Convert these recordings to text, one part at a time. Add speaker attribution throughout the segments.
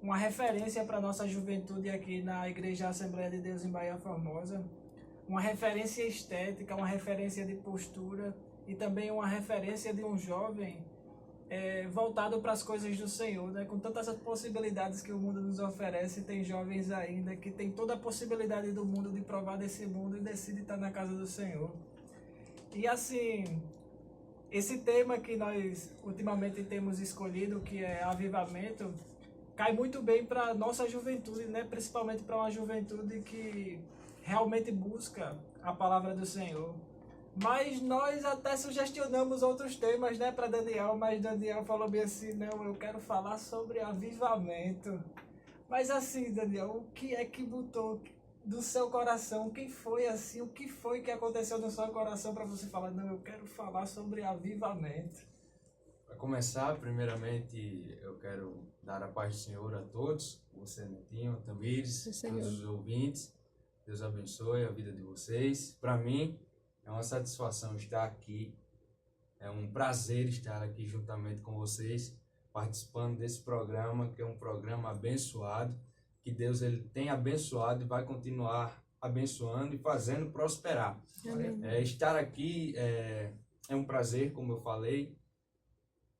Speaker 1: uma referência para a nossa juventude aqui na Igreja Assembleia de Deus em Bahia Formosa, uma referência estética, uma referência de postura e também uma referência de um jovem voltado para as coisas do Senhor, né? Com tantas possibilidades que o mundo nos oferece, tem jovens ainda que tem toda a possibilidade do mundo de provar desse mundo e decide estar na casa do Senhor. E assim, esse tema que nós ultimamente temos escolhido, que é avivamento, cai muito bem para a nossa juventude, né? Principalmente para uma juventude que realmente busca a palavra do Senhor. Mas nós até sugestionamos outros temas, né, para Daniel, mas Daniel falou bem assim, não, eu quero falar sobre avivamento. Mas assim, Daniel, o que é que botou do seu coração? Quem foi assim? O que foi que aconteceu no seu coração para você falar, não, eu quero falar sobre avivamento?
Speaker 2: Para começar, primeiramente, eu quero dar a paz do Senhor a todos, você, Netinho, Tamires, todos os ouvintes. Deus abençoe a vida de vocês. Para mim, é uma satisfação estar aqui, é um prazer estar aqui juntamente com vocês, participando desse programa, que é um programa abençoado, que Deus ele tem abençoado e vai continuar abençoando e fazendo prosperar. Estar aqui é um prazer, como eu falei,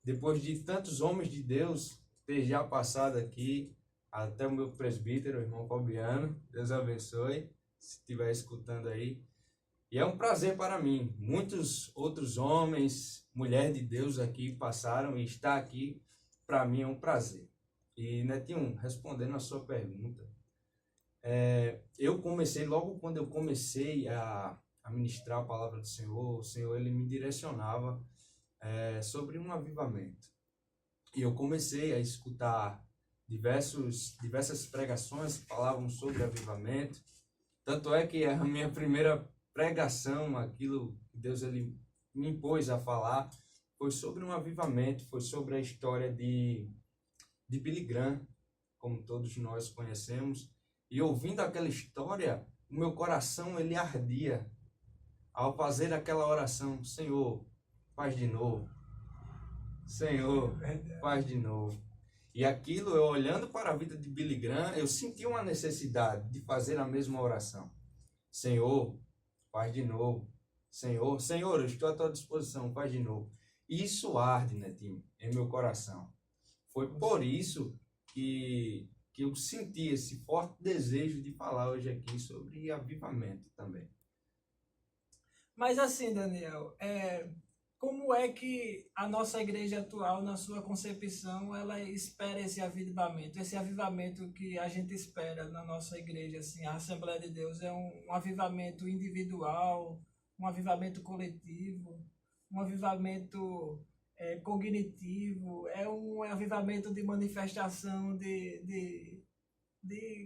Speaker 2: depois de tantos homens de Deus ter já passado aqui, até o meu presbítero, o irmão Fabiano, Deus abençoe, se estiver escutando aí. E é um prazer para mim. Muitos outros homens, mulheres de Deus aqui passaram e estar aqui, para mim, é um prazer. E, Netinho, respondendo a sua pergunta, eu comecei, logo quando eu comecei a ministrar a palavra do Senhor, o Senhor ele me direcionava sobre um avivamento. E eu comecei a escutar diversas pregações que falavam sobre avivamento. Tanto é que a minha primeira pregação, aquilo que Deus ele me impôs a falar, foi sobre um avivamento, foi sobre a história de Billy Graham, como todos nós conhecemos. E ouvindo aquela história, o meu coração ele ardia ao fazer aquela oração: Senhor, faz de novo. Senhor, faz de novo. E aquilo, eu olhando para a vida de Billy Graham, eu senti uma necessidade de fazer a mesma oração. Senhor, faz de novo. Senhor, eu estou à tua disposição, faz de novo. E isso arde, Netinho, em meu coração. Foi por isso que eu senti esse forte desejo de falar hoje aqui sobre avivamento também.
Speaker 1: Mas assim, Daniel, como é que a nossa igreja atual, na sua concepção, ela espera esse avivamento que a gente espera na nossa igreja, assim, a Assembleia de Deus é um avivamento individual, um avivamento coletivo, um avivamento cognitivo, é um avivamento de manifestação de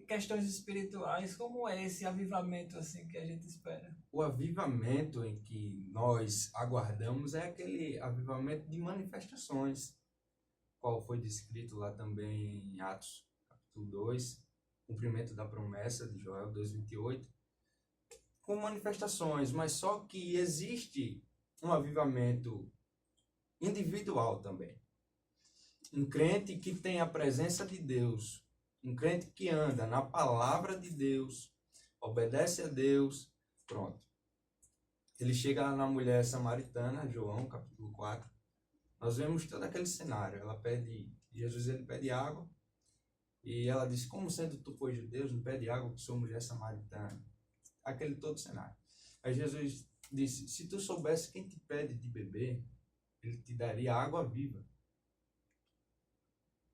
Speaker 1: questões espirituais. Como é esse avivamento assim que a gente espera?
Speaker 2: O avivamento em que nós aguardamos é aquele avivamento de manifestações, qual foi descrito lá também em Atos, capítulo 2, cumprimento da promessa de Joel 2:28, com manifestações, mas só que existe um avivamento individual também. Um crente que tem a presença de Deus, um crente que anda na palavra de Deus, obedece a Deus, pronto. Ele chega lá na mulher samaritana, João, capítulo 4. Nós vemos todo aquele cenário. Jesus ele pede água. E ela diz, como sendo tu, pois, judeu, me pede água, que sou mulher samaritana. Aquele todo cenário. Aí Jesus disse, se tu soubesse quem te pede de beber, ele te daria água viva,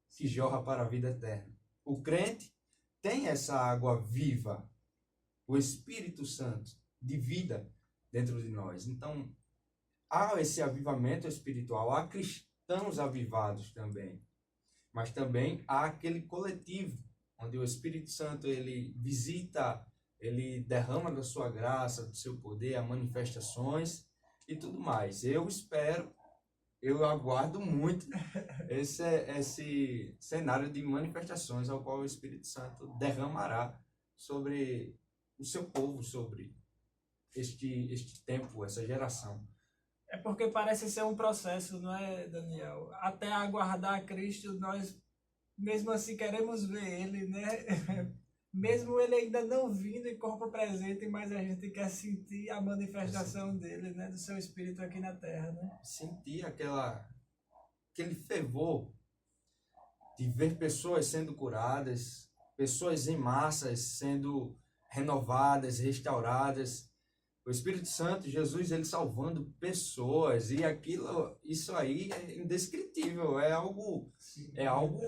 Speaker 2: que jorra para a vida eterna. O crente tem essa água viva, o Espírito Santo, de vida dentro de nós. Então, há esse avivamento espiritual, há cristãos avivados também, mas também há aquele coletivo, onde o Espírito Santo, ele visita, ele derrama da sua graça, do seu poder, as manifestações e tudo mais. Eu espero, eu aguardo muito esse cenário de manifestações ao qual o Espírito Santo derramará sobre o seu povo, sobre este tempo, essa geração.
Speaker 1: É porque parece ser um processo, não é, Daniel? Até aguardar Cristo, nós mesmo assim queremos ver ele, né? Mesmo ele ainda não vindo em corpo presente, mas a gente quer sentir a manifestação dele, né? Do seu espírito aqui na terra, né?
Speaker 2: Sentir aquele fervor de ver pessoas sendo curadas, pessoas em massas sendo renovadas, restauradas. O Espírito Santo, Jesus, ele salvando pessoas, e isso aí é indescritível, é algo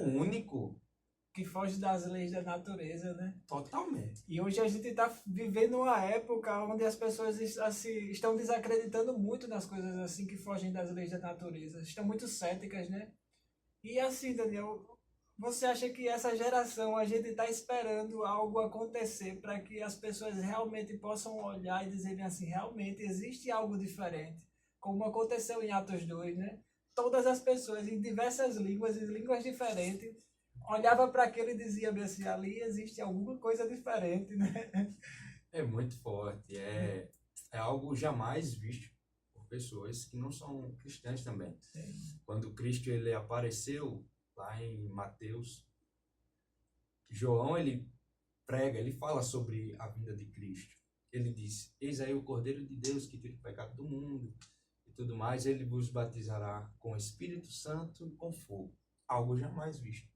Speaker 2: único.
Speaker 1: Que foge das leis da natureza, né?
Speaker 2: Totalmente.
Speaker 1: E hoje a gente está vivendo uma época onde as pessoas assim, estão desacreditando muito nas coisas assim que fogem das leis da natureza. Estão muito céticas, né? E assim, Daniel, você acha que essa geração, a gente está esperando algo acontecer para que as pessoas realmente possam olhar e dizer assim, realmente existe algo diferente, como aconteceu em Atos 2, né? Todas as pessoas em diversas línguas, em línguas diferentes, olhava para aquele e dizia assim, ali existe alguma coisa diferente, né?
Speaker 2: É muito forte, é algo jamais visto por pessoas que não são cristãs também.
Speaker 1: Sim.
Speaker 2: Quando Cristo ele apareceu lá em Mateus, João ele prega, ele fala sobre a vinda de Cristo. Ele diz: eis aí o Cordeiro de Deus que tira o pecado do mundo e tudo mais, ele vos batizará com o Espírito Santo e com fogo. Algo jamais visto.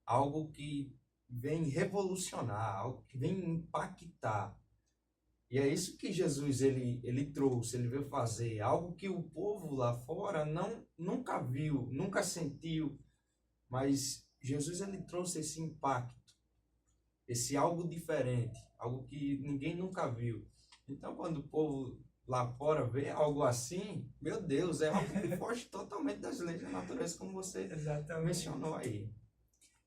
Speaker 2: Algo que vem revolucionar, algo que vem impactar. E é isso que Jesus ele trouxe, ele veio fazer, algo que o povo lá fora nunca viu, nunca sentiu, mas Jesus ele trouxe esse impacto, esse algo diferente, algo que ninguém nunca viu. Então, quando o povo lá fora vê algo assim, meu Deus, é algo que foge totalmente das leis da natureza, como você
Speaker 1: Exatamente.
Speaker 2: mencionou aí.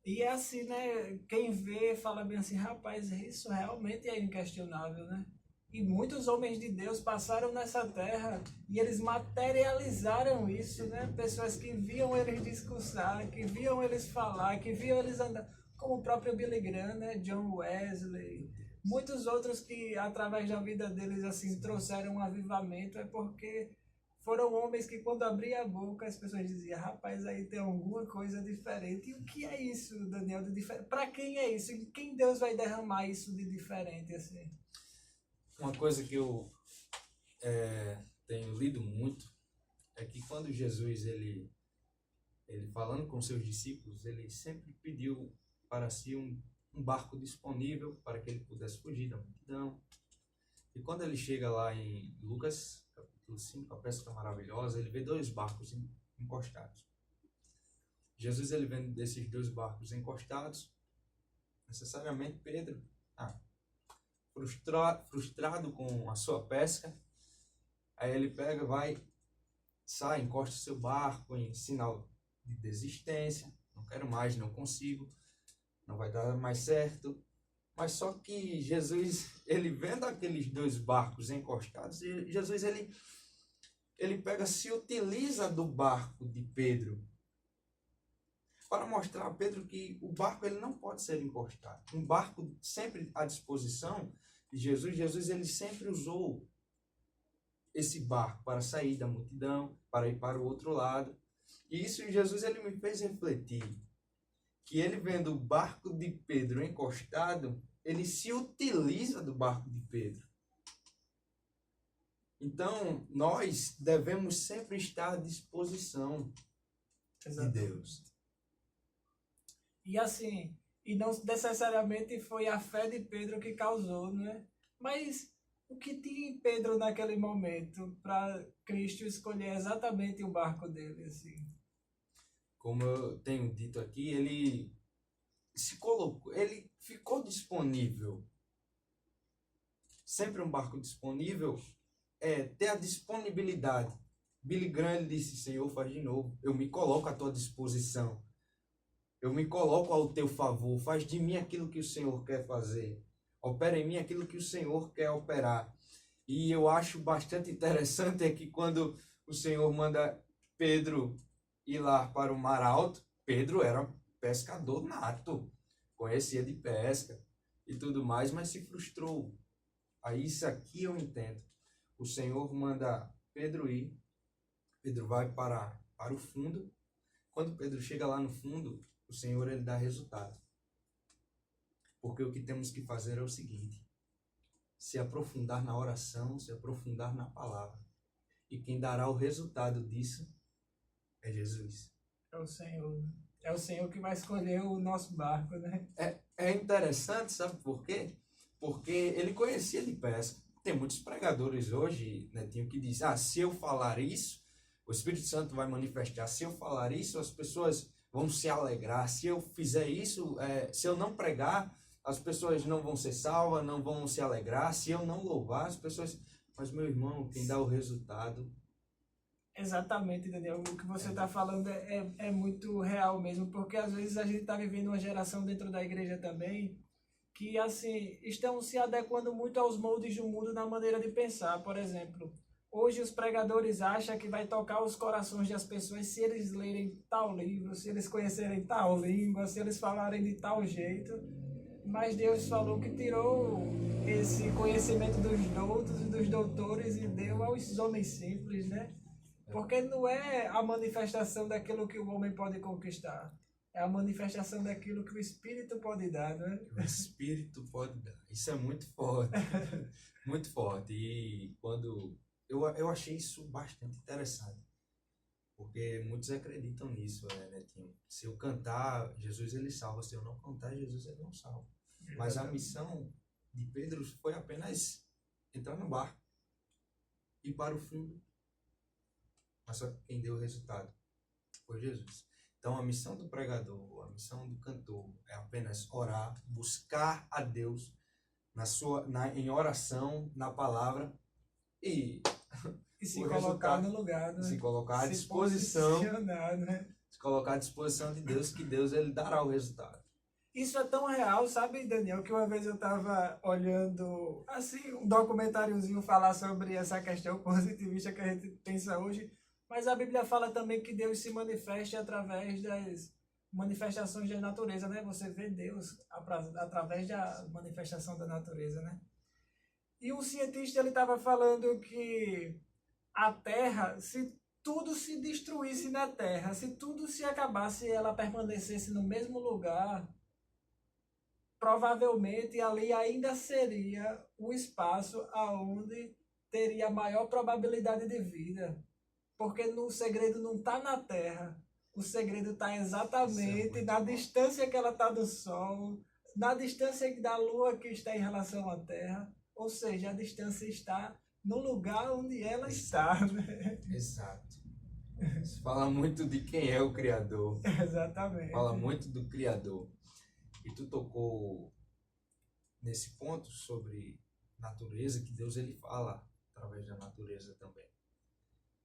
Speaker 1: E é assim, né? Quem vê fala bem assim, rapaz, isso realmente é inquestionável, né? E muitos homens de Deus passaram nessa terra e eles materializaram isso, né? Pessoas que viam eles discursar, que viam eles falar, que viam eles andar, como o próprio Billy Graham, né? John Wesley, muitos outros que através da vida deles assim trouxeram um avivamento, é porque foram homens que quando abria a boca as pessoas diziam, rapaz, aí tem alguma coisa diferente. E o que é isso, Daniel, de diferente? Para quem é isso? Em quem Deus vai derramar isso de diferente assim?
Speaker 2: Uma coisa que eu tenho lido muito é que quando Jesus ele falando com seus discípulos, ele sempre pediu para si um barco disponível para que ele pudesse fugir da multidão. E quando ele chega lá em Lucas, capítulo 5, a pesca maravilhosa, ele vê 2 barcos encostados. Jesus ele vendo desses 2 barcos encostados, necessariamente Pedro, frustrado com a sua pesca, aí ele pega, sai, encosta o seu barco em sinal de desistência, não quero mais, não consigo, não vai dar mais certo. Mas só que Jesus, ele vendo aqueles 2 barcos encostados, Jesus ele pega, se utiliza do barco de Pedro para mostrar a Pedro que o barco ele não pode ser encostado. Um barco sempre à disposição de Jesus ele sempre usou esse barco para sair da multidão, para ir para o outro lado. E isso Jesus ele me fez refletir que ele vendo o barco de Pedro encostado, ele se utiliza do barco de Pedro. Então, nós devemos sempre estar à disposição de Deus.
Speaker 1: E assim, e não necessariamente foi a fé de Pedro que causou, né? Mas o que tinha em Pedro naquele momento para Cristo escolher exatamente o barco dele, assim?
Speaker 2: Como eu tenho dito aqui, ele ficou disponível. Sempre um barco disponível é ter a disponibilidade. Billy Graham disse, Senhor, faz de novo. Eu me coloco à tua disposição. Eu me coloco ao teu favor. Faz de mim aquilo que o Senhor quer fazer. Opera em mim aquilo que o Senhor quer operar. E eu acho bastante interessante é que quando o Senhor manda Pedro ir lá para o Mar Alto, Pedro era pescador nato, conhecia de pesca e tudo mais, mas se frustrou. Aí isso aqui eu entendo. O Senhor manda Pedro ir, Pedro vai para o fundo, quando Pedro chega lá no fundo, o Senhor ele dá resultado. Porque o que temos que fazer é o seguinte: se aprofundar na oração, se aprofundar na palavra. E quem dará o resultado disso é Jesus.
Speaker 1: É o Senhor. É o Senhor que vai escolher o nosso barco, né?
Speaker 2: É interessante, sabe por quê? Porque ele conhecia de pesca. Tem muitos pregadores hoje, Netinho, que dizem, se eu falar isso, o Espírito Santo vai manifestar. Se eu falar isso, as pessoas vão se alegrar. Se eu fizer isso, se eu não pregar, as pessoas não vão ser salvas, não vão se alegrar. Se eu não louvar, as pessoas... Mas, meu irmão, quem dá o resultado...
Speaker 1: Exatamente, Daniel. O que você está falando é muito real mesmo, porque às vezes a gente está vivendo uma geração dentro da igreja também que, assim, estão se adequando muito aos moldes do mundo na maneira de pensar. Por exemplo, hoje os pregadores acham que vai tocar os corações das pessoas se eles lerem tal livro, se eles conhecerem tal língua, se eles falarem de tal jeito. Mas Deus falou que tirou esse conhecimento dos doutos e dos doutores e deu aos homens simples, né? Porque não é a manifestação daquilo que o homem pode conquistar. É a manifestação daquilo que o Espírito pode dar, não é?
Speaker 2: O Espírito pode dar. Isso é muito forte. Muito forte. E quando... Eu achei isso bastante interessante. Porque muitos acreditam nisso, Netinho. Se eu cantar, Jesus ele salva. Se eu não cantar, Jesus ele não salva. Mas a missão de Pedro foi apenas entrar no barco. Ir para o fundo. Mas só que quem deu o resultado foi Jesus. Então a missão do pregador, a missão do cantor é apenas orar, buscar a Deus em oração, na palavra e
Speaker 1: se colocar no lugar, né?
Speaker 2: Se colocar à disposição,
Speaker 1: né?
Speaker 2: Se colocar à disposição de Deus, que Deus ele dará o resultado.
Speaker 1: Isso é tão real, sabe, Daniel, que uma vez eu estava olhando assim um documentáriozinho falar sobre essa questão positivista que a gente pensa hoje. Mas a Bíblia fala também que Deus se manifesta através das manifestações da natureza, né? Você vê Deus através da manifestação da natureza, né? E um cientista ele estava falando que a Terra, se tudo se destruísse na Terra, se tudo se acabasse e ela permanecesse no mesmo lugar, provavelmente ali ainda seria o espaço aonde teria maior probabilidade de vida. Porque o segredo não está na Terra. O segredo está exatamente na distância que ela está do Sol, na distância da Lua que está em relação à Terra. Ou seja, a distância está no lugar onde ela está. Né?
Speaker 2: Exato. Isso fala muito de quem é o Criador.
Speaker 1: Exatamente.
Speaker 2: Fala muito do Criador. E tu tocou nesse ponto sobre natureza, que Deus ele fala através da natureza também.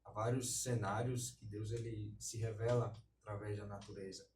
Speaker 2: Há vários cenários que Deus ele se revela através da natureza.